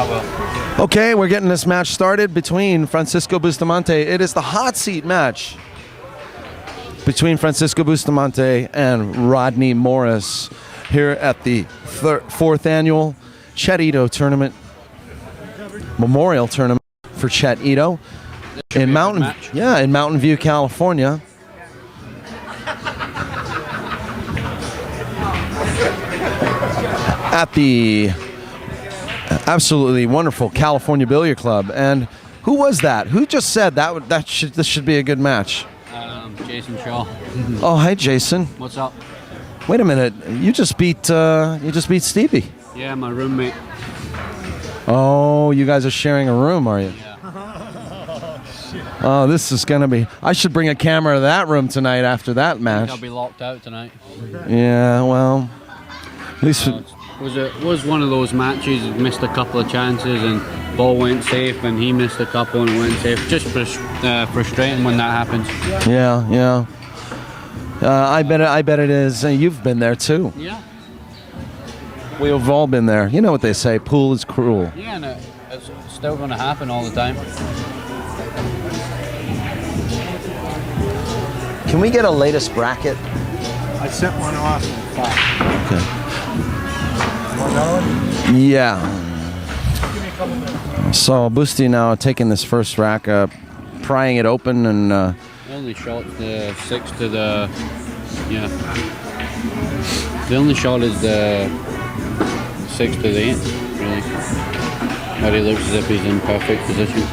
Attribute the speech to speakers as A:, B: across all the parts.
A: that well.
B: Okay, we're getting this match started between Francisco Bustamante. It is the hot seat match between Francisco Bustamante and Rodney Morris here at the 4th annual Chet Itow tournament, Memorial Tournament for Chet Itow in Mountain View, California. At the absolutely wonderful California Billiard Club. And who was that? Who just said this should be a good match?
A: Jayson Shaw.
B: Oh, hi, Jason.
A: What's up?
B: Wait a minute. You just beat Stevie.
A: Yeah, my roommate.
B: Oh, you guys are sharing a room, are you?
A: Yeah.
B: Oh, this is gonna be. I should bring a camera to that room tonight after that match.
A: I'll be locked out tonight.
B: Yeah, well, at least.
A: It was one of those matches. He missed a couple of chances and ball went safe, and he missed a couple and it went safe. Just frustrating when that happens.
B: Yeah. I bet it is. You've been there too.
A: Yeah.
B: We've all been there. You know what they say, pool is cruel.
A: Yeah, and it's still going to happen all the time.
B: Can we get a latest bracket?
C: I sent one off.
B: Okay. Yeah. So Busty now taking this first rack up, prying it open, and
A: He only shot the 6 to the The only shot is the 6 to the 8, really. But he looks as if he's in perfect position.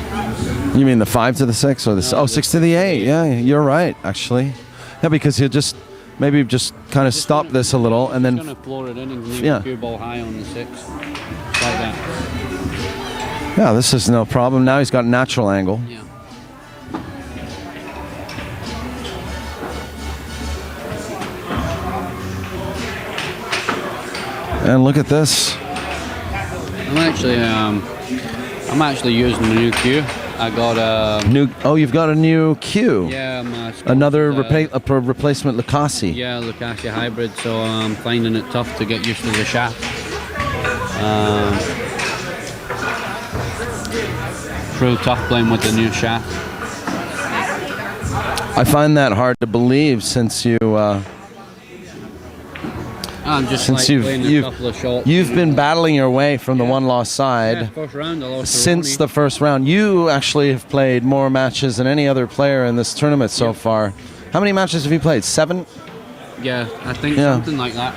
B: You mean the 5 to the 6 or the 6 to the 8? Yeah, you're right, actually. Yeah, because he'll just maybe just kind of stop this a little and then.
A: He's going to floor it in and leave the cue ball high on the 6, like that.
B: Yeah, this is no problem. Now he's got a natural angle.
A: Yeah.
B: And look at this.
A: I'm actually using the new cue. I got a
B: new. Oh, you've got a new cue.
A: Yeah,
B: another replacement Lucasi.
A: Yeah, Lucasi hybrid. So I'm finding it tough to get used to the shaft. Real tough playing with the new shaft.
B: I find that hard to believe since you. You've been battling your way from the one-loss side.
A: Yeah, first round, I lost
B: since the first round. You actually have played more matches than any other player in this tournament so far. How many matches have you played? 7?
A: Yeah, I think something like that.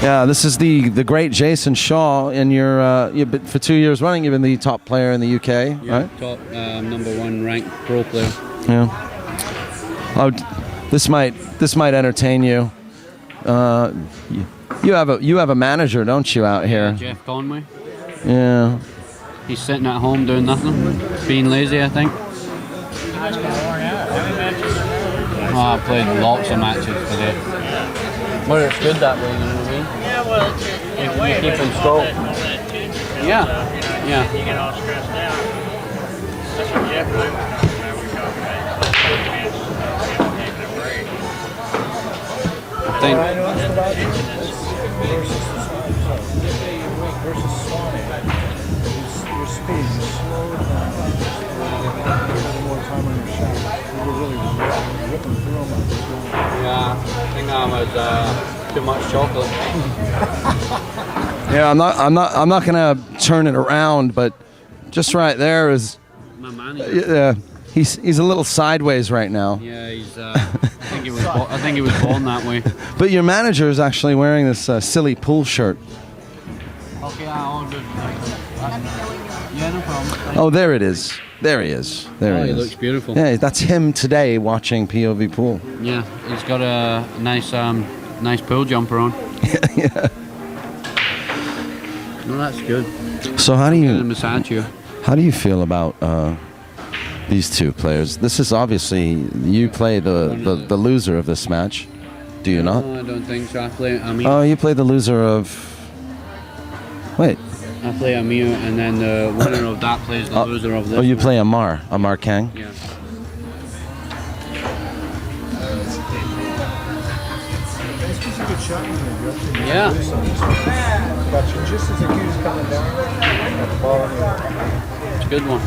B: Yeah, this is the great Jayson Shaw, and you've been, for 2 years running, you've been the top player in the UK, right?
A: Top #1 ranked pro player.
B: Yeah. Oh, this might entertain you. You have a manager, don't you, out here?
A: Jeff Conway.
B: Yeah.
A: He's sitting at home doing nothing, being lazy, I think. Oh, I played lots of matches today. But it's good that way, you know what I mean?
D: Yeah, well,
A: you keep in stroke. Yeah.
D: You get all stressed out. That's what Jeff and I were
A: I think.
C: Your speed, you slowed down. More time on your shot. You were really ripping through them.
A: Yeah, I think I was too much chocolate.
B: Yeah, I'm not gonna turn it around, but just right there is.
A: My manager.
B: He's a little sideways right now.
A: Yeah, he's. I think he was born that way.
B: But your manager is actually wearing this silly pool shirt.
A: Okay, all good. Yeah, no problem.
B: Oh, there it is. There he is. There he is.
A: He looks beautiful.
B: Yeah, that's him today watching POVPOOL.
A: Yeah, he's got a nice pool jumper on.
B: Yeah.
A: No, that's good.
B: So how do you feel about these two players? This is obviously you play the loser of this match. Do you not?
A: No, I don't think so. I play Amir.
B: Oh, you play the loser of. Wait.
A: I play Amir, and then the winner of that plays the loser of this.
B: Oh, you play Amar Kang.
A: Yeah.
C: shot in the direction.
A: Yeah.
C: But just as the cue's coming down, at the ball in the air.
A: It's a good one.
C: I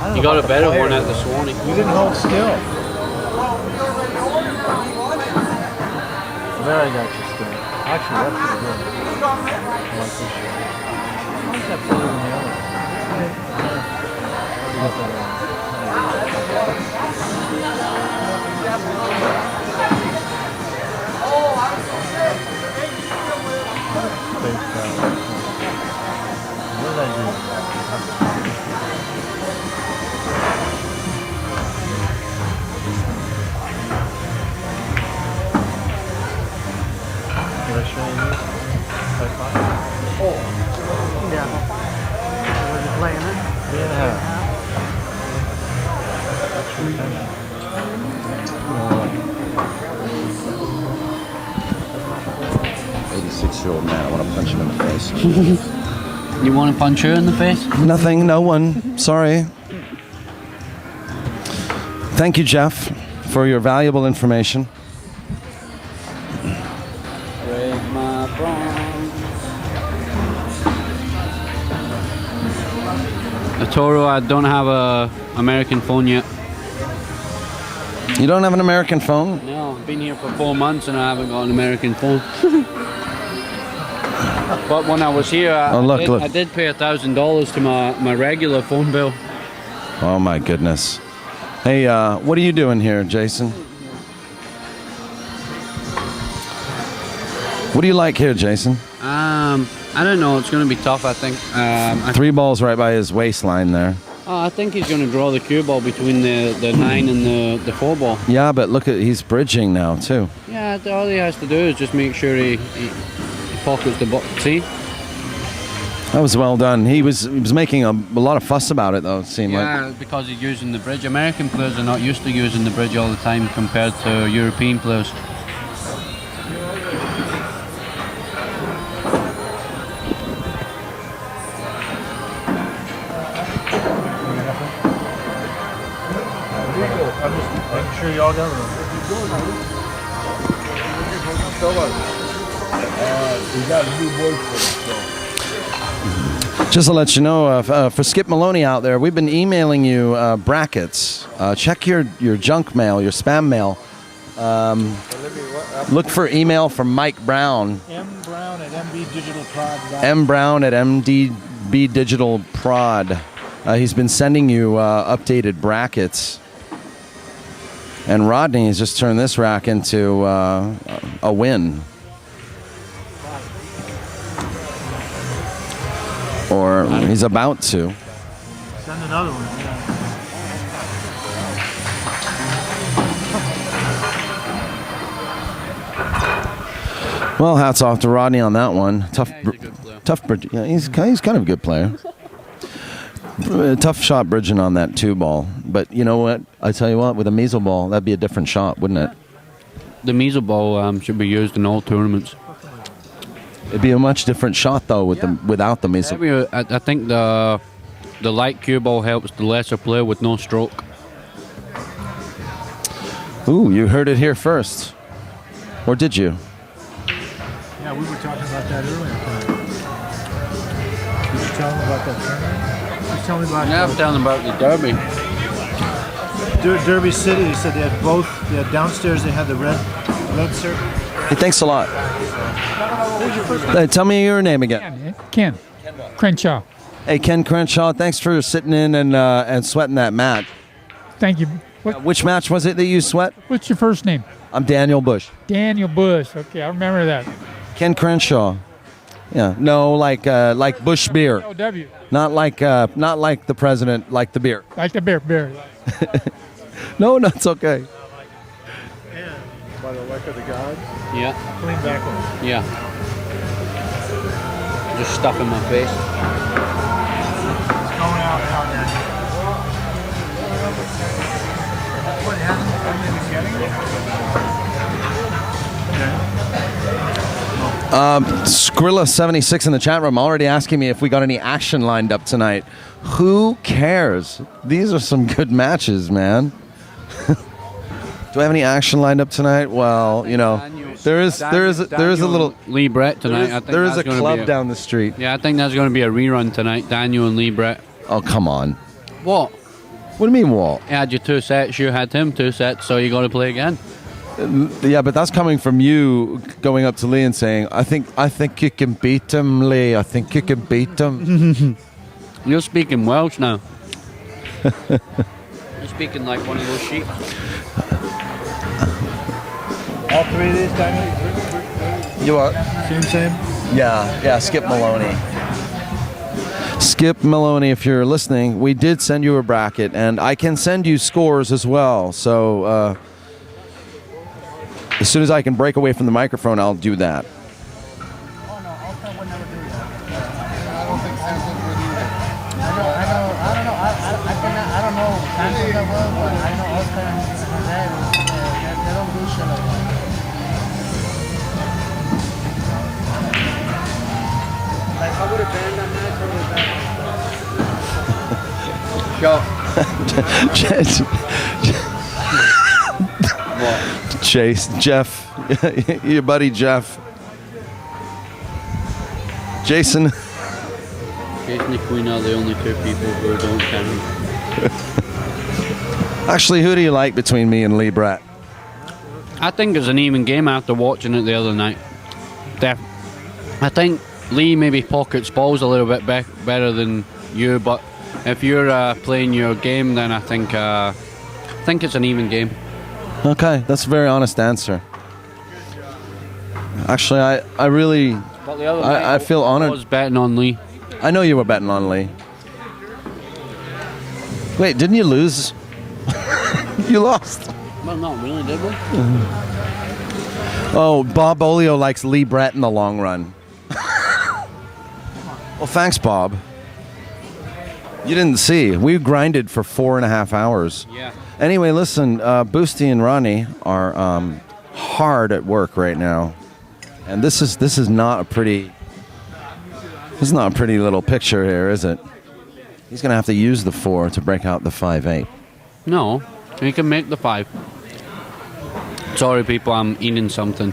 C: don't
A: You
C: know
A: got a
C: about the
A: better
C: player,
A: one at the
C: though.
A: Swanee.
C: We didn't hold still. There I got you still. Actually, that's pretty good. I like this shot. Why is that better than the other? You got that one. Fake foul. What did I do? Did I show you this? High five?
E: Yeah. Was it playing it?
C: 3.5. Actually,
B: 86-year-old man. I want to punch him in the face.
A: You want to punch her in the face?
B: Nothing. No one. Sorry. Thank you, Jeff, for your valuable information.
A: Break my bones. Toro, I don't have a American phone yet.
B: You don't have an American phone?
A: No, I've been here for 4 months and I haven't got an American phone. But when I was here, I did pay $1,000 to my regular phone bill.
B: Oh my goodness. Hey, what are you doing here, Jason? What do you like here, Jason?
A: I don't know. It's going to be tough, I think.
B: 3 balls right by his waistline there.
A: I think he's going to draw the cue ball between the 9 and the 4 ball.
B: Yeah, but look at he's bridging now too.
A: Yeah, all he has to do is just make sure he pockets the ball. See?
B: That was well done. He was making a lot of fuss about it though. It seemed like.
A: Yeah, because he's using the bridge. American players are not used to using the bridge all the time compared to European players.
C: I'm sure y'all got it. We got a new boyfriend.
B: Just to let you know, for Skip Maloney out there, we've been emailing you brackets. Check your junk mail, your spam mail. Look for email from Mike Brown.
C: M Brown at mbdigitalprod.
B: M Brown at mdbdigitalprod. He's been sending you updated brackets. And Rodney has just turned this rack into a win. Or he's about to.
C: Send another one. Yeah.
B: Well, hats off to Rodney on that one. Tough,
A: Yeah, he's a good player.
B: yeah, he's kind of a good player. Tough shot bridging on that 2 ball. But you know what? I tell you what, with a measle ball, that'd be a different shot, wouldn't it?
A: The measle ball should be used in all tournaments.
B: It'd be a much different shot though without the measle.
A: I think the light cue ball helps the lesser player with no stroke.
B: Ooh, you heard it here first. Or did you?
C: Yeah, we were talking about that earlier. Did you tell them about that tournament? Just tell me about
A: Yeah, I'm telling about the Derby.
C: Derby City. They said they had both. They had downstairs. They had the red circle.
B: Hey, thanks a lot. Tell me your name again.
E: Ken Crenshaw.
B: Hey, Ken Crenshaw. Thanks for sitting in and sweating that match.
E: Thank you.
B: Which match was it that you sweat?
E: What's your first name?
B: I'm Daniel Busch.
E: Daniel Busch. Okay, I remember that.
B: Ken Crenshaw. Yeah. No, like Busch beer.
E: O.W.
B: Not like the president, like the beer.
E: Like the beer.
B: No, it's okay.
C: By the luck of the gods.
A: Yeah,
C: Clean backwards.
A: yeah. Just stuff in my face.
C: It's going out now, Daniel. What hasn't been getting?
B: Skrilla76 in the chat room already asking me if we got any action lined up tonight. Who cares? These are some good matches, man. Do I have any action lined up tonight? Well, you know. There is a little
A: Lee Brett tonight. I think
B: there is
A: that's
B: a
A: gonna
B: club
A: be
B: down the street.
A: Yeah, I think that's going to be a rerun tonight. Daniel and Lee Brett.
B: Oh, come on.
A: What?
B: What do you mean, Walt?
A: He had you 2 sets. You had him 2 sets, so you got to play again.
B: Yeah, but that's coming from you going up to Lee and saying, I think you can beat him, Lee. I think you can beat him.
A: You're speaking Welsh now. You're speaking like one of those sheep.
C: All 3 of these, Daniel?
B: You are?
C: Same.
B: Yeah, Skip Maloney. Skip Maloney, if you're listening, we did send you a bracket, and I can send you scores as well. So as soon as I can break away from the microphone, I'll do that.
C: Oh, no, Oscar would never do that. I don't think Samson would either. I don't know Samson that well, but I know Oscar and Jose, they don't do shit like that. Like, I would have banned that match, I would have banned
B: Chase, Jeff, your buddy Jeff. Jason.
A: Jason and Queen are the only 2 people who don't count.
B: Actually, who do you like between me and Lee Brett?
A: I think it's an even game after watching it the other night. I think Lee maybe pockets balls a little bit better than you, but if you're playing your game, then I think it's an even game.
B: Okay, that's a very honest answer. Actually, I really,
A: But the other night,
B: I feel honored.
A: I was betting on Lee.
B: I know you were betting on Lee. Wait, didn't you lose? You lost.
A: Well, not really, did we?
B: Oh, Bob Olio likes Lee Brett in the long run. Well, thanks, Bob. You didn't see. We grinded for 4.5 hours.
A: Yeah.
B: Anyway, listen, Boosty and Ronnie are hard at work right now, and this is not a pretty little picture here, is it? He's gonna have to use the 4 to break out the 5-8.
A: No, he can make the 5. Sorry, people, I'm eating something.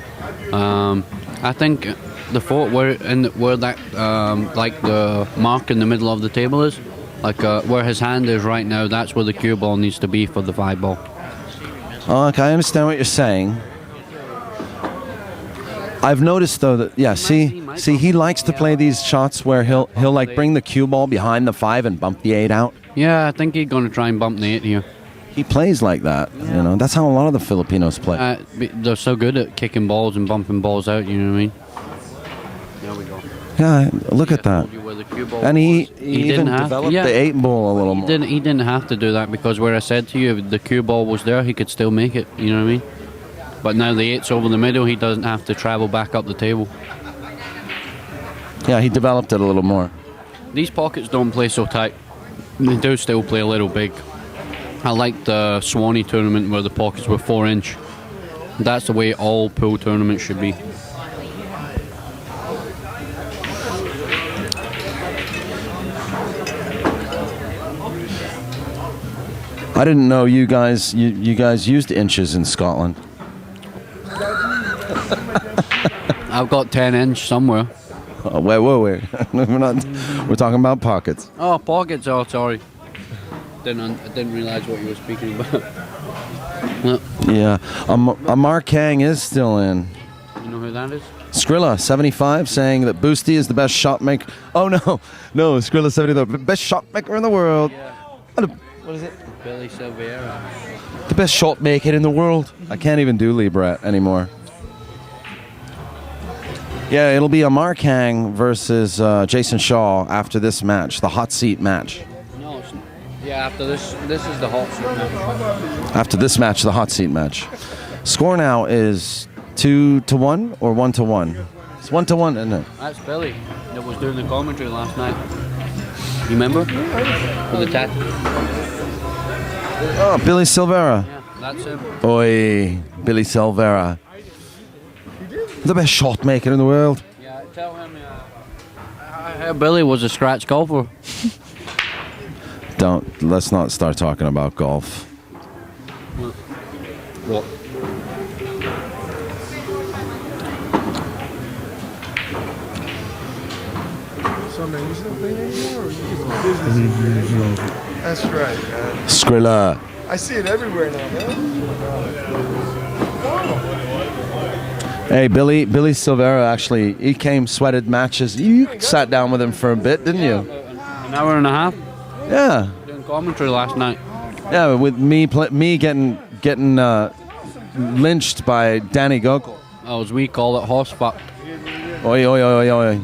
A: I think the 4 where that like the mark in the middle of the table is, like where his hand is right now. That's where the cue ball needs to be for the 5 ball.
B: Oh, okay, I understand what you're saying. I've noticed though that see he likes to play these shots where he'll like bring the cue ball behind the 5 and bump the 8 out.
A: Yeah, I think he's going to try and bump the 8 here.
B: He plays like that, you know. That's how a lot of the Filipinos play.
A: They're so good at kicking balls and bumping balls out. You know what I mean? There we go.
B: Yeah, look at that. And he even developed the 8 ball a little more.
A: He didn't have to do that because where I said to you, if the cue ball was there, he could still make it. You know what I mean? But now the 8's over the middle, he doesn't have to travel back up the table.
B: Yeah, he developed it a little more.
A: These pockets don't play so tight. They do still play a little big. I like the Swanee tournament where the pockets were 4-inch. That's the way all pool tournaments should be.
B: I didn't know you guys used inches in Scotland.
A: I've got 10-inch somewhere.
B: Oh, wait. We're talking about pockets.
A: Oh, pockets. Oh, sorry. I didn't realize what you were speaking about.
B: Yeah, Amar Kang is still in.
A: You know who that is?
B: Skrilla 75 saying that Boosty is the best shot maker. Oh no, Skrilla 75, the best shot maker in the world.
A: Yeah.
B: What is it?
A: Billy Silveira.
B: The best shot maker in the world. I can't even do Lee Brett anymore. Yeah, it'll be Amar Kang versus Jayson Shaw after this match, the hot seat match.
A: No, yeah, after this is the hot seat match.
B: After this match, the hot seat match. Score now is 2-1 or 1-1. It's 1-1, isn't it?
A: That's Billy that was doing the commentary last night. You remember? With the tattoo.
B: Oh, Billy Silveira.
A: Yeah, that's him.
B: Oi, Billy Silveira. The best shot maker in the world.
A: Yeah, tell him. I heard Billy was a scratch golfer.
B: Let's not start talking about golf.
A: What?
C: Sunday. You still playing anymore, or you just business? That's right, man.
B: Skrilla.
C: I see it everywhere now, man.
B: Hey, Billy Silvera, actually, he came, sweated matches. You sat down with him for a bit, didn't you?
A: An hour and a half.
B: Yeah.
A: Doing commentary last night.
B: Yeah, with me getting lynched by Danny Gokul.
A: As we call it, horse fuck.
B: Oi, oi, oi, oi.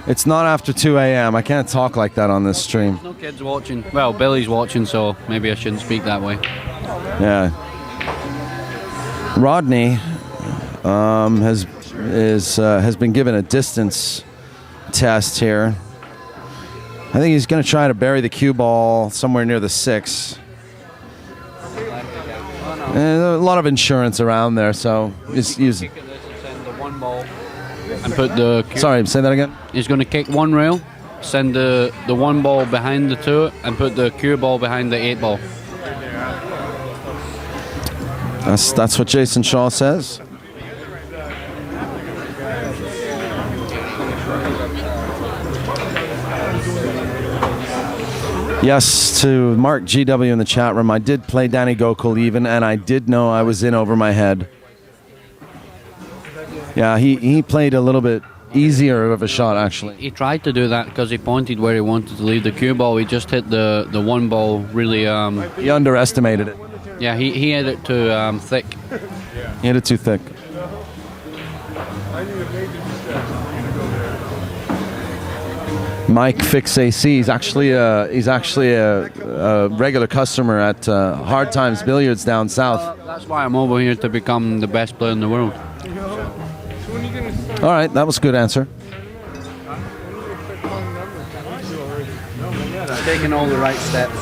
B: It's not after 2 a.m. I can't talk like that on this stream.
A: No kids watching. Well, Billy's watching, so maybe I shouldn't speak that way.
B: Yeah. Rodney has been given a distance test here. I think he's going to try to bury the cue ball somewhere near the 6. And a lot of insurance around there, so he's
A: Kick at this and send the one ball and put the.
B: Sorry, say that again.
A: He's going to kick one rail, send the one ball behind the 2, and put the cue ball behind the 8 ball.
B: That's what Jayson Shaw says. Yes, to Mark GW in the chat room, I did play Danny Gokul even, and I did know I was in over my head. Yeah, he played a little bit easier of a shot, actually.
A: He tried to do that because he pointed where he wanted to leave the cue ball. He just hit the one ball really.
B: He underestimated it.
A: Yeah, he hit it too thick.
B: He hit it too thick. Mike Fix AC. He's actually a regular customer at Hard Times Billiards down south.
A: That's why I'm over here, to become the best player in the world.
B: All right, that was a good answer.
A: Taking all the right steps.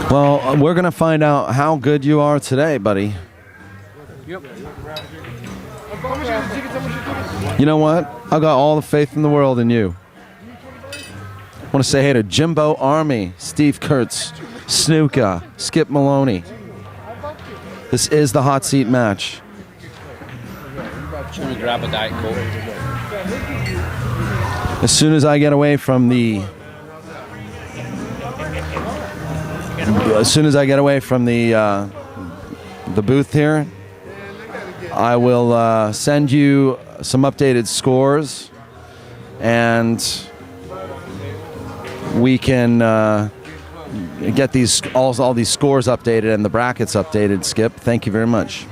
B: Well, we're going to find out how good you are today, buddy.
A: Yep.
B: You know what? I've got all the faith in the world in you. I want to say hey to Jimbo Army, Steve Kurtz, Snuka, Skip Maloney. This is the hot seat match.
A: Just gonna grab a Diet Coke.
B: As soon as I get away from the booth here, I will send you some updated scores, and we can get all these scores updated and the brackets updated. Skip, thank you very much.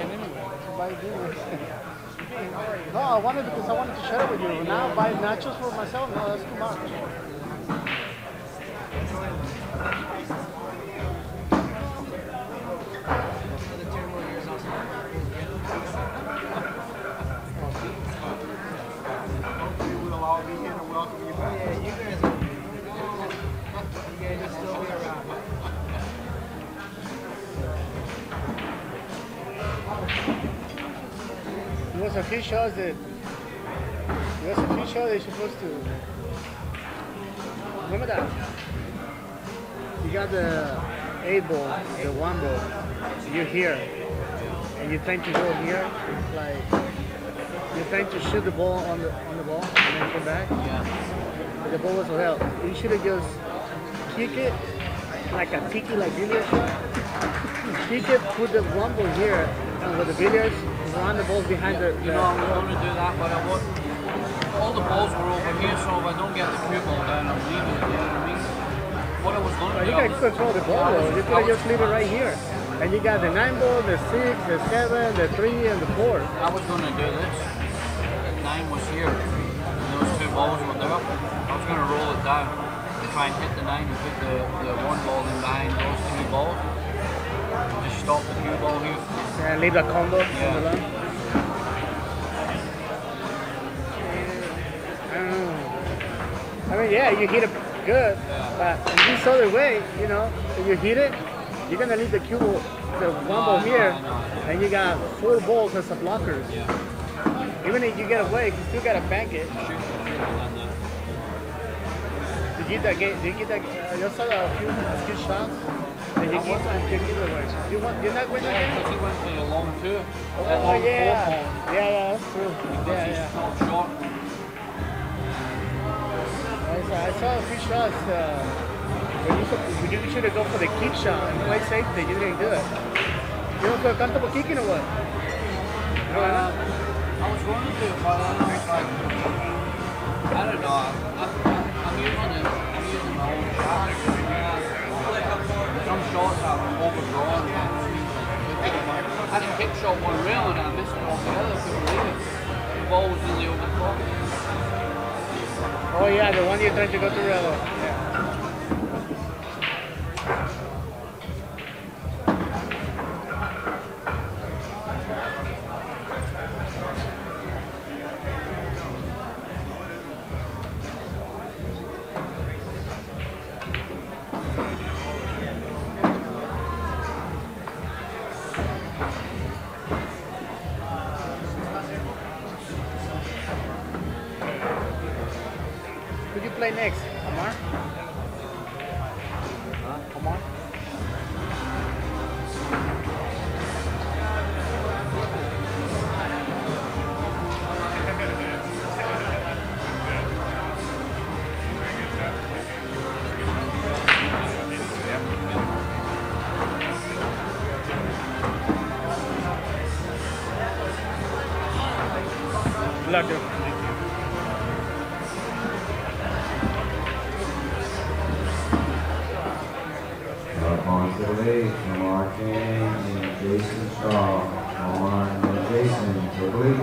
C: buying anyway. Buy dinner. No, I wanted because I wanted to share it with you. Now buy nachos for myself. No, that's too much. Hopefully we'll all be here to welcome you back. Yeah, you guys are still be around. There was a few shows that you're supposed to remember that you got the 8 ball, the 1 ball, you're here and you're trying to go here, like you're trying to shoot the ball on the ball and then come back.
A: Yeah.
C: The ball was hell. You should have just kick it like a tiki, like billiards. Kick it, put the 1 ball here, and with the billiards, run the balls behind the.
A: You know, I'm going to do that, but I want all the balls were over here, so if I don't get the cue ball down, I'm leaving it. You know what I mean? What I was going to do.
C: You can control the ball though. You can just leave it right here, and you got the 9 ball, the 6, the 7, the 3, and the 4.
A: I was going to do this. 9 was here, and those 2 balls were there. I was going to roll it down and try and hit the 9 and put the 1 ball in behind those 2 balls. Just stop the cue ball here.
C: And leave the combo on the line. I mean, yeah, you hit it good, but in this other way, you know, if you hit it, you're gonna leave the cue ball, the 1 ball here, and you got 4 balls as a blockers. Even if you get away, you still gotta bank it. Did you get that game? Did you get that? You saw a few shots. Did you get away? You're not winning.
A: Because he went for the long 2.
C: Oh yeah, that's true. Yeah.
A: Short.
C: I saw a few shots when you should have gone for the kick shot and play safety. You didn't do it. You don't feel comfortable kicking or what?
A: I was going to do it, but I don't know. I'm using my own shot. Some shots are overdrawn. I had a kick shot one rail and I missed it altogether. Couldn't believe it. The ball was really over the top.
C: Oh yeah, the one you're trying to go to rail. Yeah. Who do you play next? Amar? Amar? Lucky.
F: Up on to the lead, Amar Kang and Jayson Shaw. Amar and Jayson to the lead.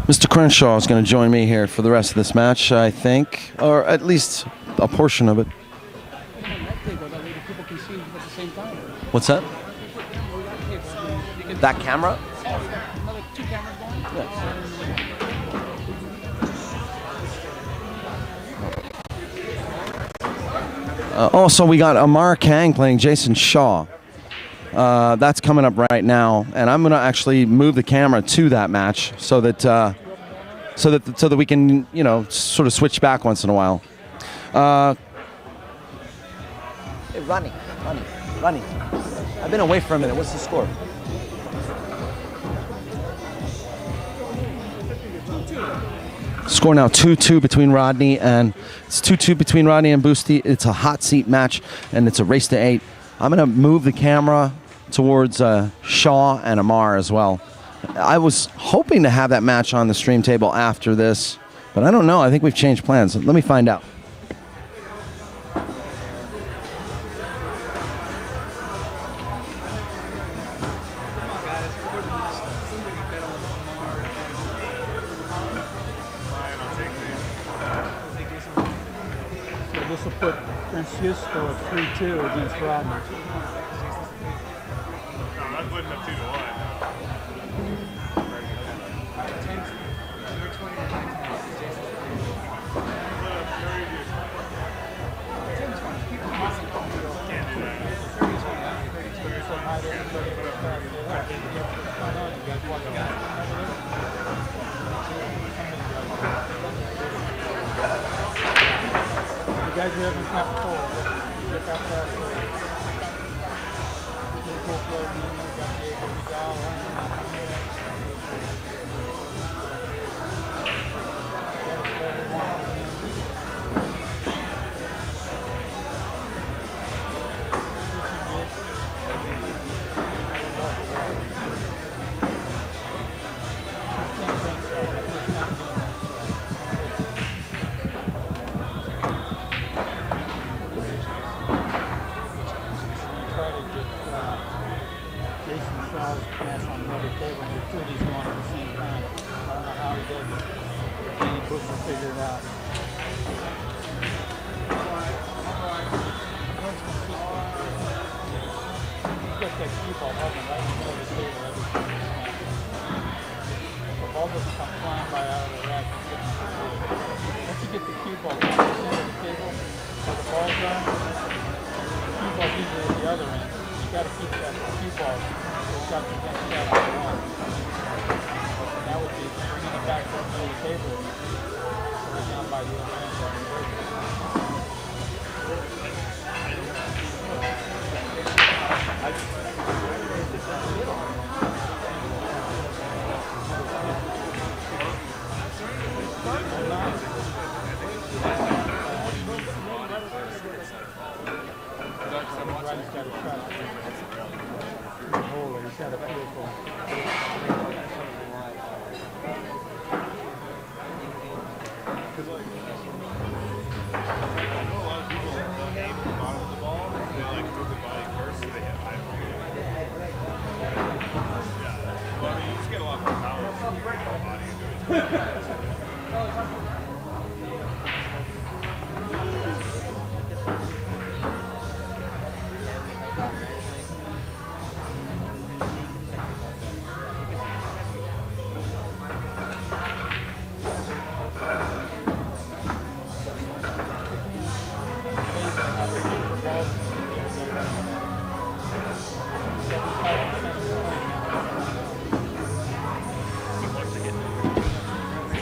B: Mr. Crenshaw is going to join me here for the rest of this match, I think, or at least a portion of it. What's that? That camera? Also, we got Amar Kang playing Jayson Shaw. That's coming up right now, and I'm going to actually move the camera to that match so that we can, you know, sort of switch back once in a while. Hey, Rodney. I've been away for a minute. What's the score? Score now 2-2 between Rodney and Busty. It's a hot seat match, and it's a race to 8. I'm going to move the camera towards Shaw and Amar as well. I was hoping to have that match on the stream table after this, but I don't know. I think we've changed plans. Let me find out.
E: So this will put Francisco at 3-2 against Rodney.
D: No, I'm putting up 2-1.
E: You guys are having top four. Get that fast. Jayson Shaw's pass on another table, and the two of these going at the same time. I don't know how he does it. Danny Busch will figure it out. He's got that cue ball hovering right in the middle of the table every time. The ball doesn't come flying by out of the rack. Once you get the cue ball down the center of the table, where the ball's done, the cue ball's usually at the other end. You got to keep that cue ball. It's got to get that on the one. And that would be bringing it back to the middle of the table. So we're down by the other end. Rodney's got a shot. He's got a feel for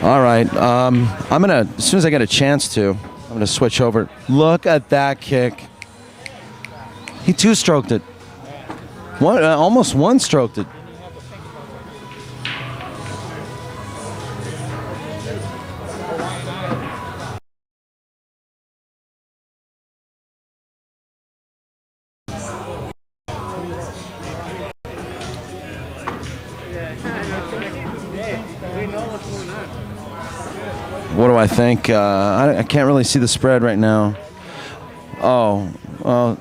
B: All right, I'm gonna, as soon as I get a chance to, I'm gonna switch over. Look at that kick. He two-stroked it. Almost one-stroked it. What do I think? I can't really see the spread right now. Oh, well,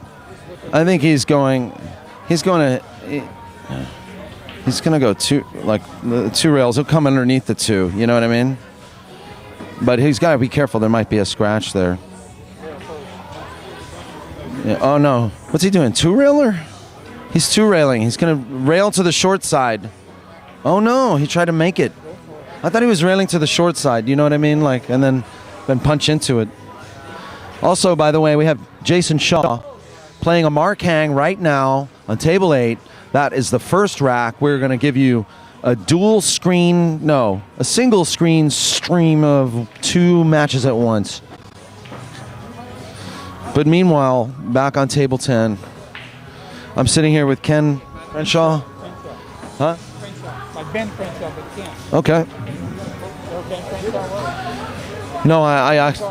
B: I think he's gonna go the two rails. He'll come underneath the two. You know what I mean? But he's got to be careful. There might be a scratch there. Yeah, oh no, what's he doing? Two railer? He's two railing. He's gonna rail to the short side. Oh no, he tried to make it. I thought he was railing to the short side, you know what I mean? Like, and then punch into it. Also, by the way, we have Jayson Shaw playing Amar Kang right now on table 8. That is the first rack. We're going to give you a single screen stream of 2 matches at once. But meanwhile, back on table 10, I'm sitting here with Ken Crenshaw. Huh?
E: Like Ben Crenshaw, but Ken.
B: Okay. No,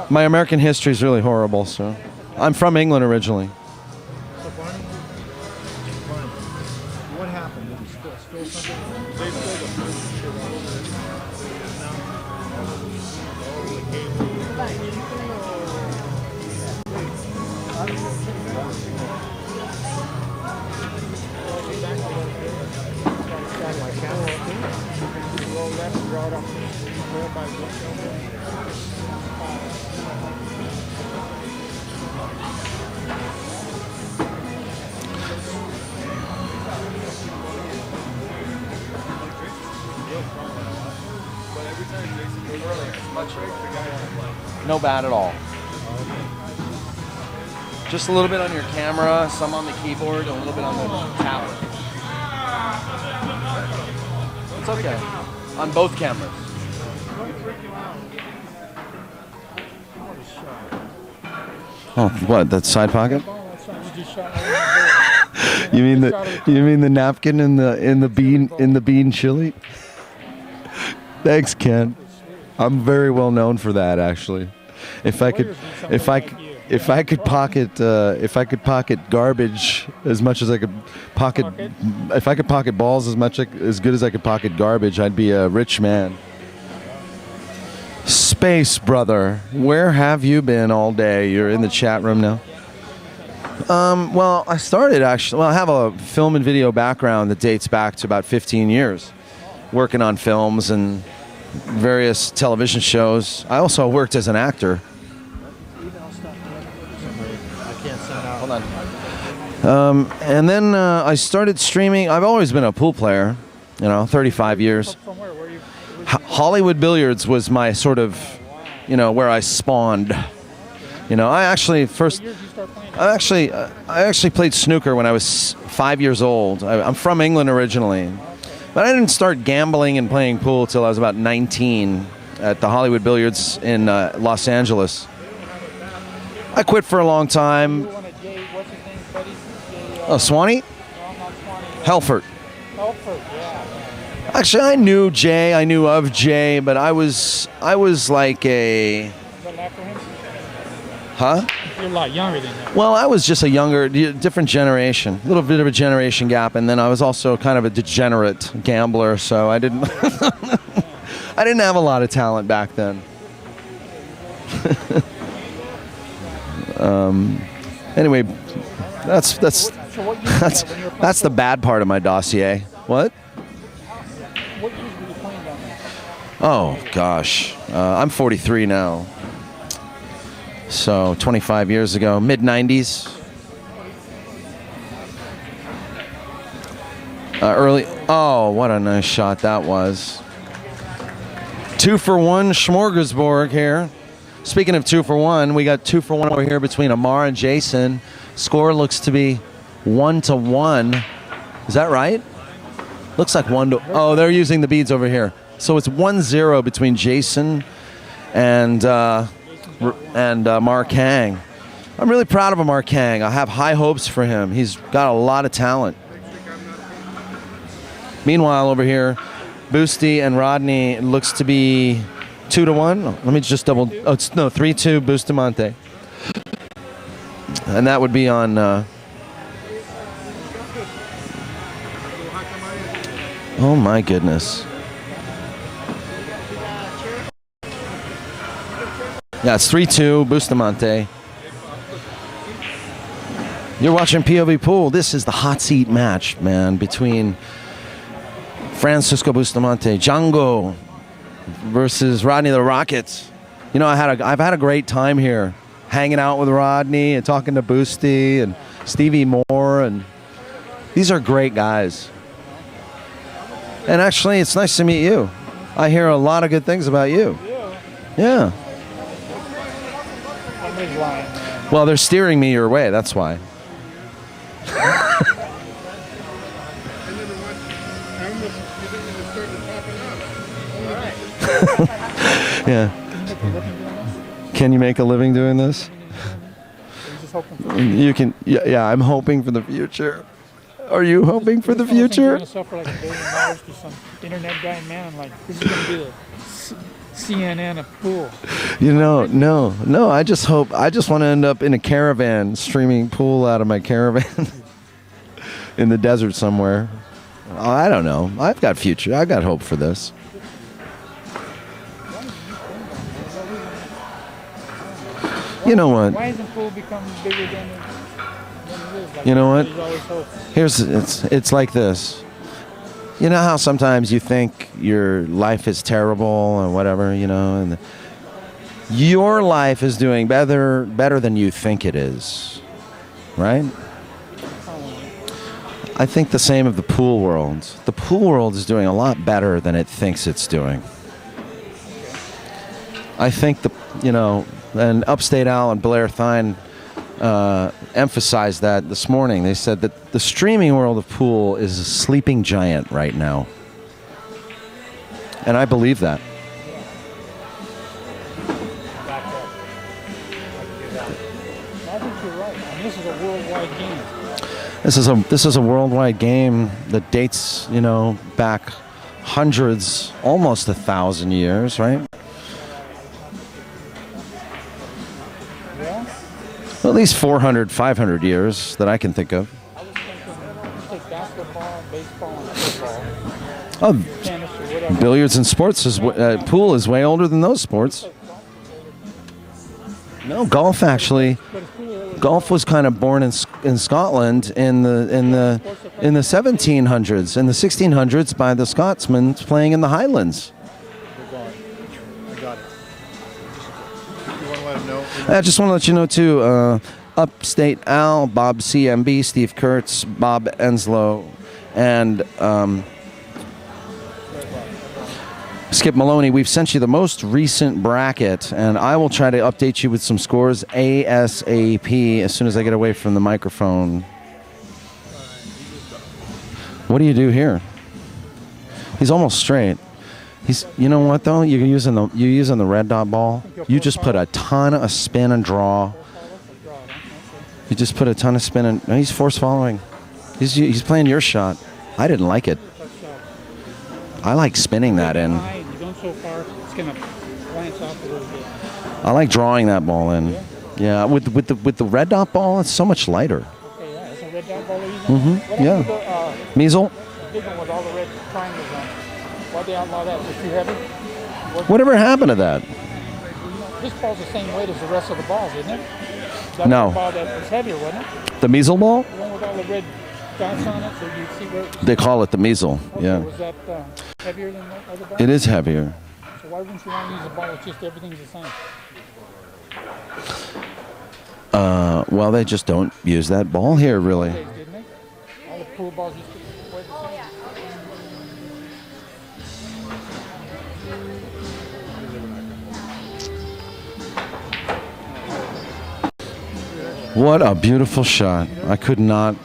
B: my American history is really horrible. So, I'm from England originally.
E: find him. What happened? Did he steal something? They stole the food and shit all over it. Roll left and draw it up. Roll by
B: No bad at all. Just a little bit on your camera, some on the keyboard, a little bit on the tablet. It's okay. On both cameras. Oh, what? That side pocket? You mean the napkin in the bean chili? Thanks, Ken. I'm very well known for that, actually. If I could pocket garbage as much as I could pocket, if I could pocket balls as good as I could pocket garbage, I'd be a rich man. Space brother, where have you been all day? You're in the chat room now. Well, I started actually. Well, I have a film and video background that dates back to about 15 years, working on films and various television shows. I also worked as an actor. Hold on. And then I started streaming. I've always been a pool player, 35 years.
E: From where? Where you?
B: Hollywood Billiards was my sort of, where I spawned. I actually I actually played snooker when I was 5 years old. I'm from England originally. But I didn't start gambling and playing pool till I was about 19 at the Hollywood Billiards in Los Angeles. I quit for a long time.
E: What's his name, buddy?
B: Oh, Swanee?
E: No, not Swanee.
B: Helfert.
E: Helfert, yeah.
B: Actually, I knew Jay. I knew of Jay, but I was like a...
E: Is that after him?
B: Huh?
E: You're a lot younger than him.
B: Well, I was just a younger, different generation. A little bit of a generation gap, and then I was also kind of a degenerate gambler, so I didn't... I didn't have a lot of talent back then. Anyway, that's the bad part of my dossier. What?
E: What years were you playing down there?
B: Oh gosh, I'm 43 now. So 25 years ago, mid 90s. Early. Oh, what a nice shot that was. 2-for-1 smorgasbord here. Speaking of 2-for-1, we got 2-for-1 over here between Amar and Jason. Score looks to be 1-1. Is that right? Looks like 1-. Oh, they're using the beads over here. So it's 1-0 between Jason and Amar Kang. I'm really proud of Amar Kang. I have high hopes for him. He's got a lot of talent. Meanwhile, over here, Boosty and Rodney, it looks to be 2-1. Let me just double. Oh, it's, no, 3-2 Bustamante. And that would be on. Oh my goodness. Yeah, it's 3-2 Bustamante. You're watching POV Pool. This is the hot seat match, man, between Francisco Bustamante, Django, versus Rodney the Rocket. I've had a great time here, hanging out with Rodney and talking to Boosty and Stevie Moore, and these are great guys. And actually, it's nice to meet you. I hear a lot of good things about you. Yeah. Well, they're steering me your way. That's why. Yeah. Can you make a living doing this? You can. Yeah, I'm hoping for the future. Are you hoping for the future?
E: Like $1 billion to some internet guy, man. Like, this is gonna be the CNN of pool.
B: No. I just want to end up in a caravan streaming pool out of my caravan. in the desert somewhere. Oh, I don't know. I've got future. I've got hope for this. You know what?
E: Why hasn't pool become bigger than it is? Like,
B: You know what?
E: there's always hope.
B: It's like this. You know how sometimes you think your life is terrible or whatever, you know, and your life is doing better than you think it is, right? I think the same of the pool world. The pool world is doing a lot better than it thinks it's doing. I think and Upstate Al and Blair Thine emphasized that this morning. They said that the streaming world of pool is a sleeping giant right now. And I believe that.
E: I think you're right. And this is a worldwide game.
B: This is a worldwide game that dates, back hundreds, almost 1,000 years, right?
E: Yeah?
B: Well, at least 400, 500 years that I can think of.
E: I was thinking, you take basketball, baseball, and football,
B: Oh,
E: tennis, or whatever.
B: billiards and sports pool is way older than those sports. No, golf actually. Golf was kind of born in Scotland in the 1700s, in the 1600s by the Scotsmen playing in the Highlands.
G: I got it. You want to let him know?
B: I just want to let you know too. Upstate Al, Bob CMB, Steve Kurtz, Bob Enslow, and Skip Maloney, we've sent you the most recent bracket, and I will try to update you with some scores ASAP as soon as I get away from the microphone. What do you do here? He's almost straight. You know what though? You're using the red dot ball. You just put a ton of spin and draw. You just put a ton of spin and he's force following. He's playing your shot. I didn't like it. I like spinning that in.
E: You're going so far, it's going to glance off a little bit.
B: I like drawing that ball in. Yeah, with the red dot ball, it's so much lighter.
E: Okay, yeah, it's a red dot ball they're using? What
B: Yeah.
E: happened to
B: Measle?
E: the big one with all the red triangles on it? Why'd they outlaw that? Was it too heavy?
B: Whatever happened to that?
E: This ball's the same weight as the rest of the balls, isn't it? That
B: No.
E: ball that was heavier, wasn't it?
B: The measle ball?
E: The one with all the red dots on it, so you see where it was.
B: They call it the measle.
E: Okay,
B: Yeah.
E: was that heavier than the other balls?
B: It is heavier.
E: So why wouldn't you want to use a ball with just everything's the same?
B: Well, they just don't use that ball here, really.
E: Days, didn't they? All the pool balls used to weigh the same.
B: What a beautiful shot. I could not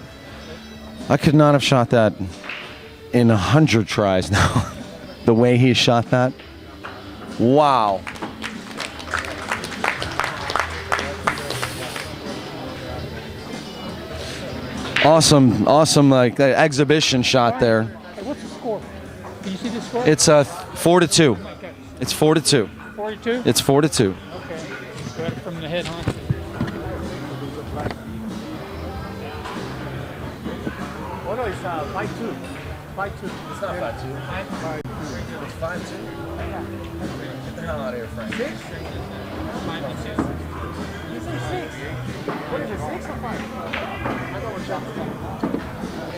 B: have shot that in 100 tries now. The way he shot that. Wow. Awesome like the exhibition shot there.
E: Hey, what's the score? Can you see the score?
B: It's 4-2.
E: Oh my goodness.
B: It's 4-2.
E: 42?
B: It's 4-2.
E: Okay. Got it from the head honcho.
C: Oh no, it's 5-2. 5-2. It's not 5-2. It's 5-2. Get the hell out of here, Frank. 6? You say 6. What is it, 6 or 5? I thought we're jumping.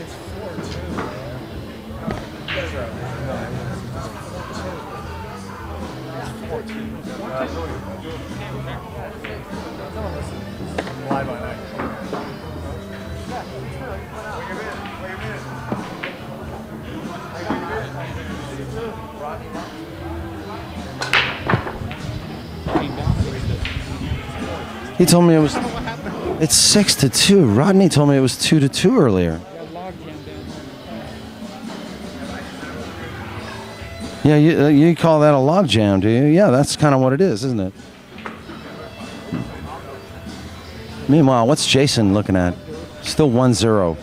C: It's 4-2, man. You guys are Fly by night.
B: He told me it was. It's 6-2. Rodney told me it was 2-2 earlier.
E: Got log jam down
B: Yeah,
E: there.
B: you call that a log jam, do you? Yeah, that's kind of what it is, isn't it? Meanwhile, what's Jason looking at? Still 1-0.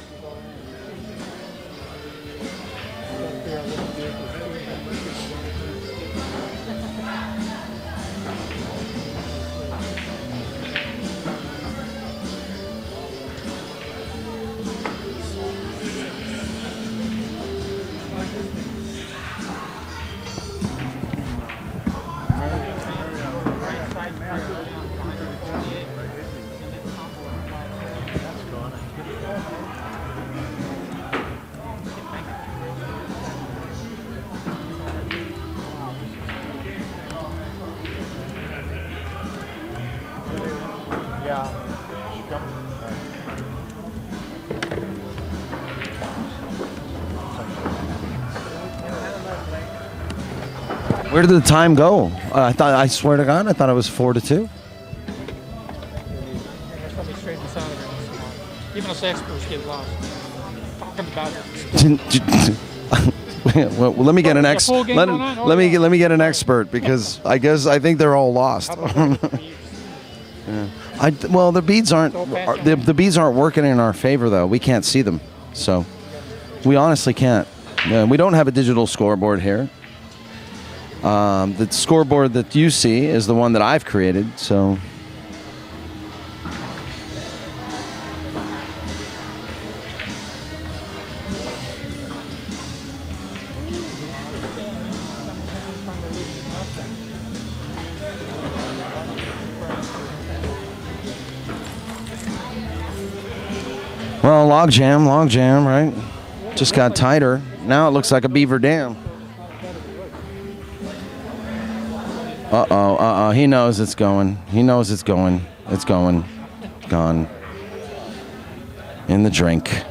B: Where did the time go? I swear to God, I thought it was 4-2.
E: That's why we straighten this out every once in a while. Even us experts get lost. Talking about it.
B: Well, let me get an
E: Is there a full game going on?
B: let me get an expert because I think they're all lost. Well, the beads aren't the beads aren't working in our favor though. We can't see them, so we honestly can't. We don't have a digital scoreboard here. The scoreboard that you see is the one that I've created. So. Well, log jam, right? Just got tighter. Now it looks like a beaver dam. Uh-oh. He knows it's going. He knows it's going. It's going. Gone. In the drink.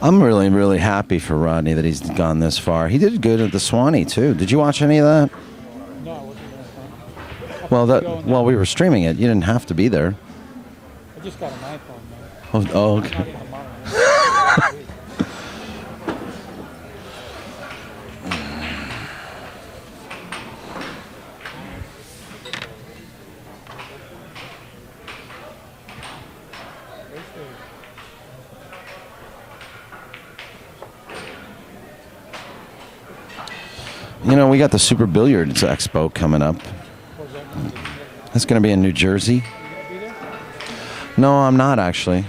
B: I'm really, really happy for Rodney that he's gone this far. He did good at the Swanee, too. Did you watch any of that?
E: No, I wasn't there.
B: Well, we were streaming it. You didn't have to be there.
E: I just got an iPhone, man.
B: Oh, okay.
E: Not even mine.
B: You know, we got the Super Billiards Expo coming up. That's going to be in New Jersey. No, I'm not actually.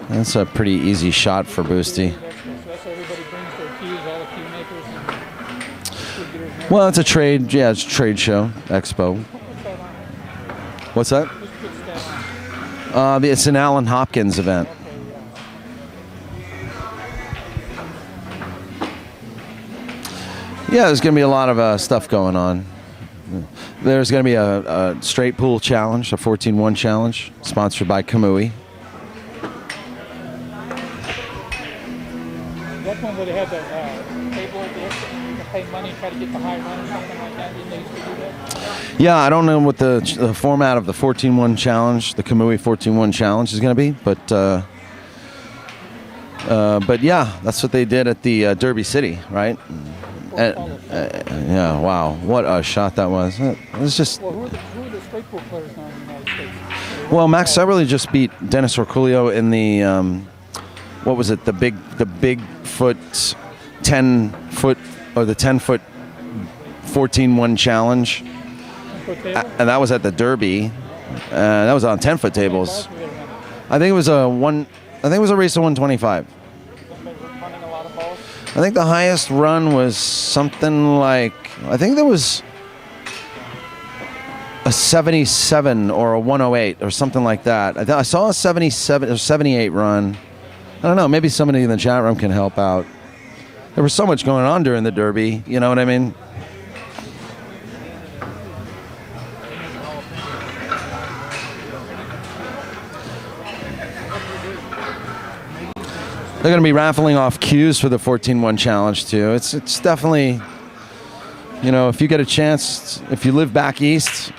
B: That's a pretty easy shot for Boosty.
E: That's everybody brings their keys, all the key makers and distributors.
B: Well, it's a trade. Yeah, it's a trade show expo. What's that? It's an Alan Hopkins event. Yeah, there's going to be a lot of stuff going on. There's going to be a straight pool challenge, a 14-1 challenge, sponsored by Kamui.
E: That's one where they had the table at the exit. You can pay money, try to get the high run or something like that. Didn't they used to do that?
B: Yeah, I don't know what the format of the 14-1 challenge, the Kamui 14-1 challenge is going to be, but yeah, that's what they did at the Derby City, right? Yeah, wow, what a shot that was. It was just.
E: Well, who are the straight pool players now in the United States?
B: Well, Max Severly just beat Dennis Orculio in the what was it? The big foot 10-foot or the 10-foot 14-1 challenge, and that was at the Derby. That was on 10-foot tables. I think it was a race of 125. I think the highest run was something like, I think there was a 77 or a 108 or something like that. I saw a 77 or 78 run. I don't know, maybe somebody in the chat room can help out. There was so much going on during the Derby, you know what I mean? They're going to be raffling off cues for the 14-1 challenge too. It's definitely, you know, if you get a chance, if you live back east,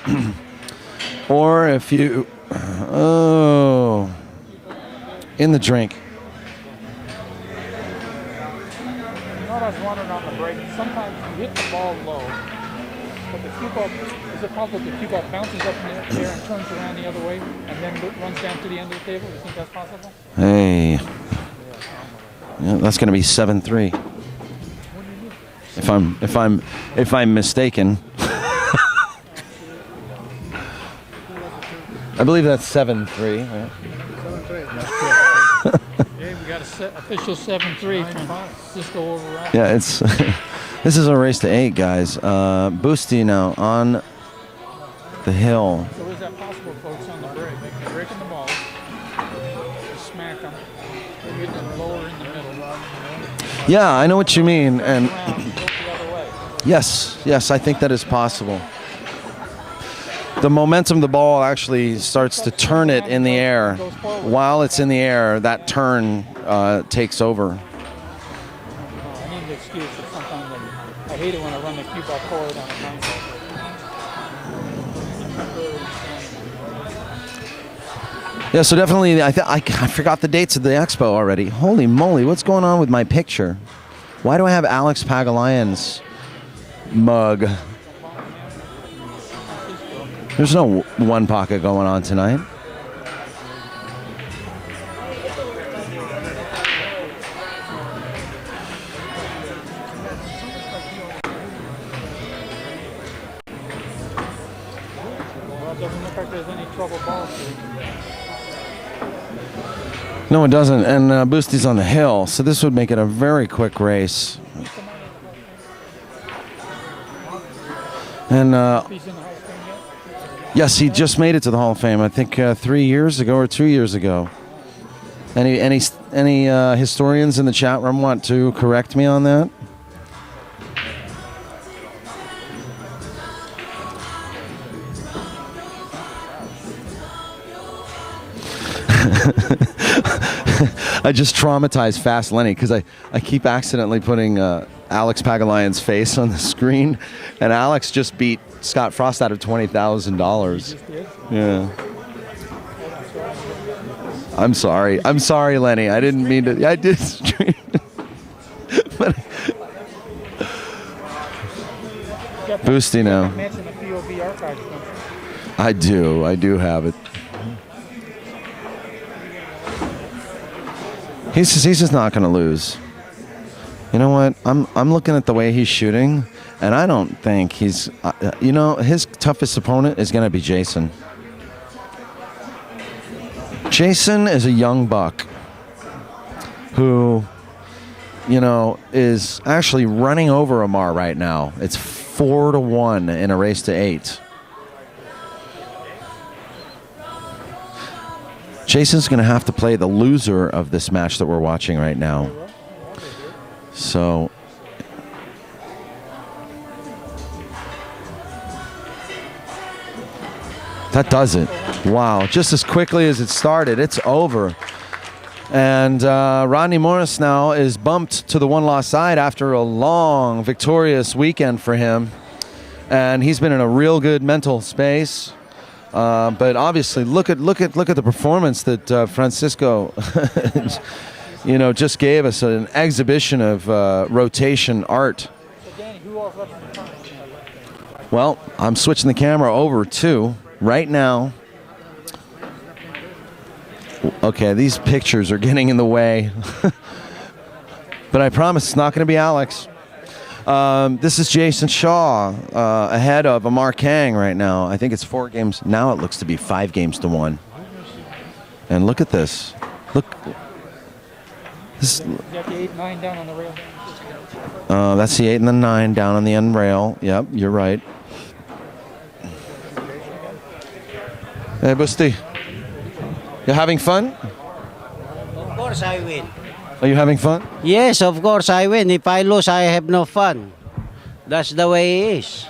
B: or if you, in the drink.
E: You know what I was wondering on the break? Sometimes you hit the ball low, but the cue ball, is it possible the cue ball bounces up in the air and turns around the other way and then runs down to the end of the table? Do you think that's possible?
B: Hey. Yeah, that's going to be 7-3. If I'm mistaken. I believe that's 7-3. Right?
E: 7-3. Yeah, we got a official 7-3 from Cisco over.
B: Yeah, it's this is a race to 8, guys. Boosty now on the hill.
E: So is that possible, folks, on the break? They're breaking the ball. Just smack them. They're getting them lower in the middle.
B: Yeah, I know what you mean, and yes, I think that is possible. The momentum of the ball actually starts to turn it in the air. While it's in the air, that turn takes over.
E: hate it when I run the cue ball forward on a 9 ball.
B: Yeah, so definitely, I forgot the dates of the expo already. Holy moly, what's going on with my picture? Why do I have Alex Pagulayan's mug? There's no one pocket going on tonight.
E: Well, it doesn't look like there's any trouble balls here.
B: No, it doesn't. And Busti's on the hill, so this would make it a very quick race. And
E: He's in the Hall of Fame yet?
B: yes, he just made it to the Hall of Fame. I think 3 years ago or 2 years ago. Any historians in the chat room want to correct me on that? I just traumatized Fast Lenny because I keep accidentally putting Alex Pagulayan's face on the screen, and Alex just beat Scott Frost out of $20,000. Yeah. I'm sorry, Lenny. I didn't mean to. I did stream. But Boosty now.
E: Mention the POV archives.
B: I do have it. He's just not going to lose. You know what? I'm looking at the way he's shooting, and I don't think he's. His toughest opponent is going to be Jayson. Jayson is a young buck who, is actually running over Amar right now. It's 4-1 in a race to 8. Jason's going to have to play the loser of this match that we're watching right now. So that does it. Wow, just as quickly as it started, it's over. And Rodney Morris now is bumped to the one-loss side after a long, victorious weekend for him. And he's been in a real good mental space. But obviously, look at the performance that Francisco, just gave us, an exhibition of rotation art. Well, I'm switching the camera over to right now. Okay, these pictures are getting in the way, but I promise it's not going to be Alex. This is Jayson Shaw ahead of Amar Kang right now. I think it's 4 games. Now it looks to be 5 games to 1. And look at this. Look. This.
E: You got the 8-9 down on the rail.
B: That's the 8 and the 9 down on the end rail. Yep, you're right. Hey, Busti. You having fun?
H: Of course I win.
B: Are you having fun?
H: Yes, of course I win. If I lose, I have no fun. That's the way it is.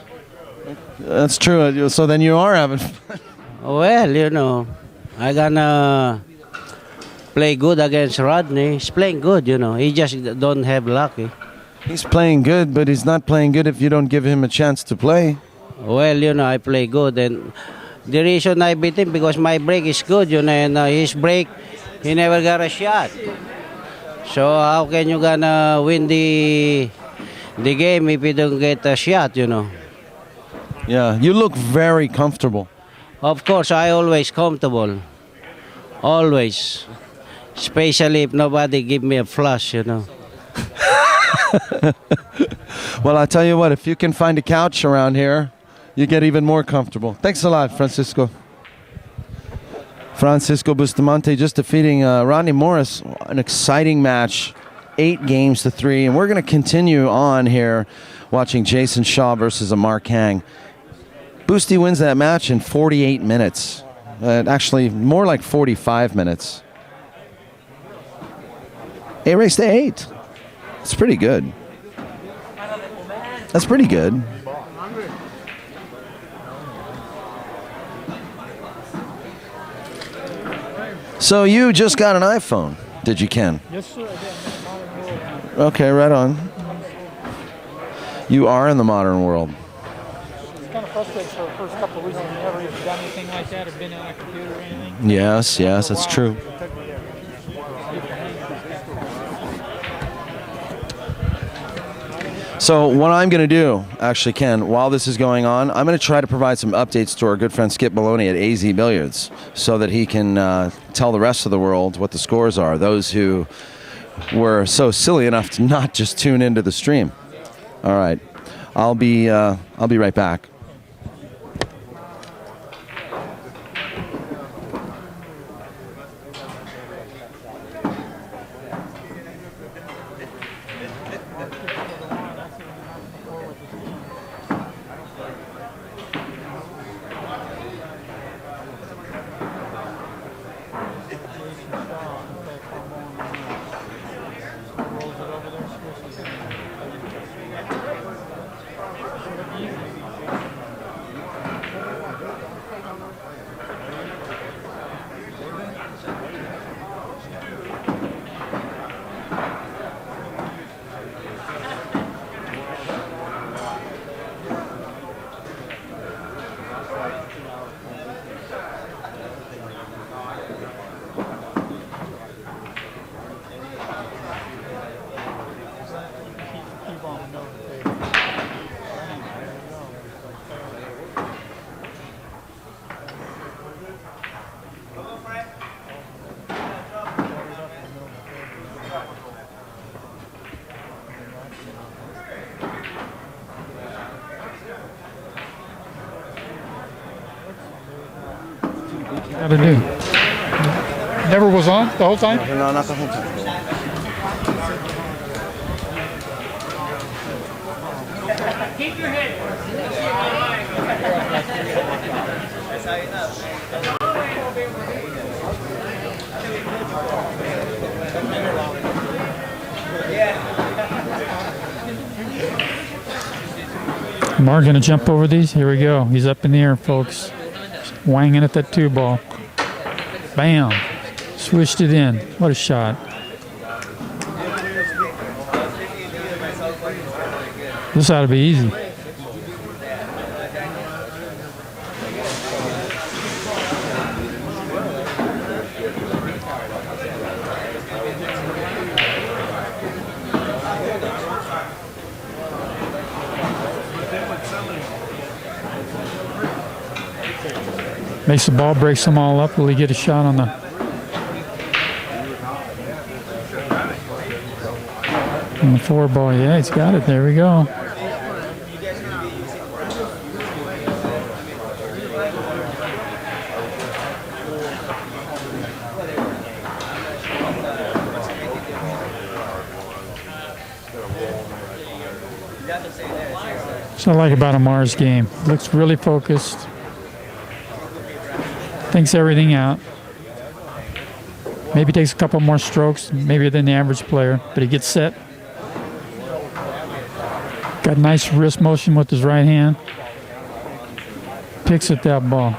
B: That's true. So then you are having fun.
H: Well, I gonna play good against Rodney. He's playing good, He just don't have lucky.
B: He's playing good, but he's not playing good if you don't give him a chance to play.
H: Well, I play good, and the reason I beat him because my break is good, and his break, he never got a shot. So how can you gonna win the game if you don't get a shot,
B: Yeah, you look very comfortable.
H: Of course, I always comfortable. Always. Especially if nobody give me a flush,
B: Well, I tell you what, if you can find a couch around here, you get even more comfortable. Thanks a lot, Francisco. Francisco Bustamante just defeating Rodney Morris. An exciting match, 8 games to 3. And we're going to continue on here watching Jayson Shaw versus Amar Kang. Boosty wins that match in 48 minutes. Actually, more like 45 minutes. 8 race to 8. It's pretty good. That's pretty good. So you just got an iPhone, did you, Ken?
E: Yes, sir.
B: Okay, right on. you are in the modern world.
E: It's kind of frustrating for the first couple of weeks. I've never even done anything like that or been on a computer or anything.
B: Yes, that's true. So what I'm going to do, actually, Ken, while this is going on, I'm going to try to provide some updates to our good friend Skip Maloney at AZ Billiards so that he can tell the rest of the world what the scores are, those who were so silly enough to not just tune into the stream. All right. I'll be right back.
E: How to do? Never was on the whole time?
B: No, not the whole time.
D: Keep your head.
E: Amar gonna jump over these. Here we go. He's up in the air, folks. Wanging at that 2-ball. Bam. Swished it in. What a shot. This ought to be easy. Makes the ball, breaks them all up. Will he get a shot on the... on the 4-ball? Yeah, he's got it. There we go. That's what I like about Amar's game. Looks really focused. Thinks everything out. Maybe takes a couple more strokes, maybe than the average player, but he gets set. Got nice wrist motion with his right hand. Picks at that ball.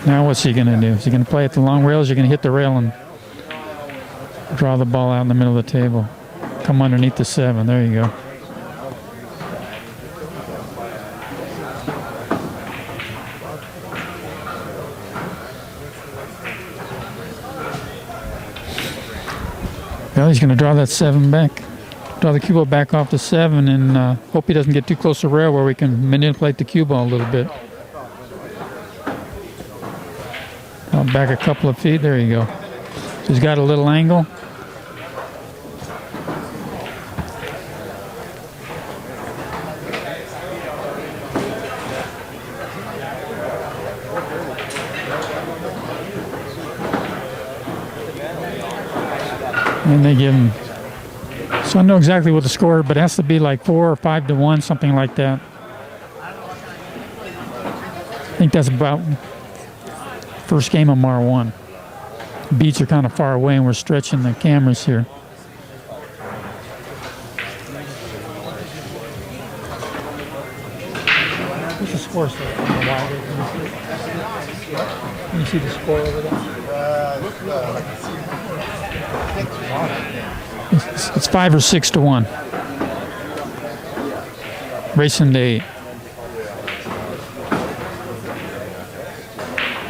E: Now what's he going to do? Is he going to play at the long rail? Or is he going to hit the rail and draw the ball out in the middle of the table? Come underneath the 7. There you go. Well, he's going to draw that 7 back. Draw the cue ball back off the 7 and hope he doesn't get too close to rail where we can manipulate the cue ball a little bit. Back a couple of feet. There you go. So he's got a little angle. And they give him, so I know exactly what the score, but it has to be like 4 or 5 to 1, something like that. I think that's about first game Amar won. Beats are kind of far away and we're stretching the cameras here. What's the score, sir? Can you see the score over there? It's 5 or 6 to 1. Racing to 8.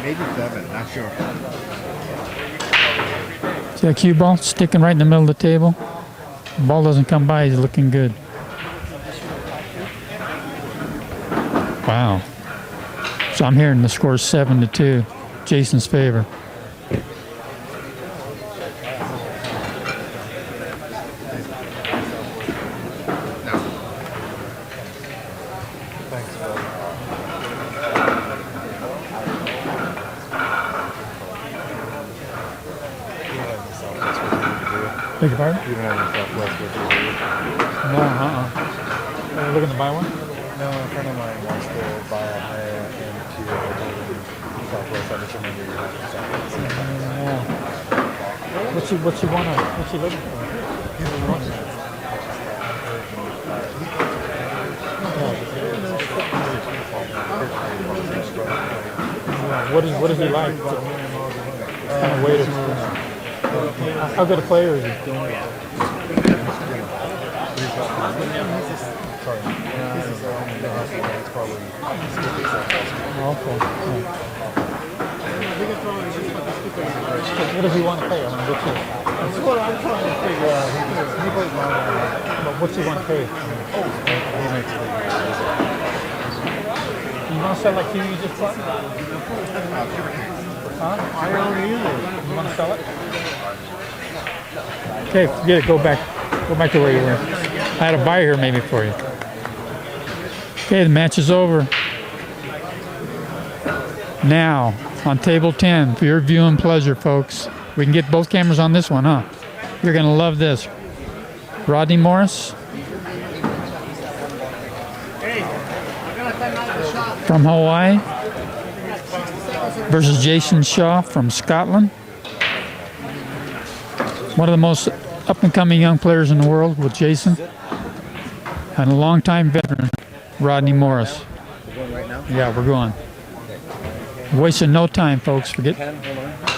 G: Maybe 7, not sure.
E: See that cue ball sticking right in the middle of the table? The ball doesn't come by, he's looking good. Wow. So I'm hearing the score 7 to 2. Jason's favor. Beg your pardon?
G: You don't have any Southwest with you, do you?
E: No, Are you looking to buy one?
G: No, a friend of mine wants to buy a higher end tier Southwest. I just remember you having Southwest.
E: Yeah. What's he looking for? What does he like? Kind of weight of how good a player is he? Okay. What does he want to pay? I mean, that's what I'm trying to figure out. But what's he want to pay? You want to sell like you just bought? Huh? I don't either. You want to sell it? Okay, forget it. Go back to where you were. I had a buyer here maybe for you. Okay, the match is over. Now, on table 10, for your viewing pleasure, folks. We can get both cameras on this one, huh? You're going to love this. Rodney Morris from Hawaii versus Jayson Shaw from Scotland. One of the most up-and-coming young players in the world with Jayson. And a long-time veteran, Rodney Morris.
G: We're going right now?
E: Yeah, we're going. Wasting no time, folks. Forget.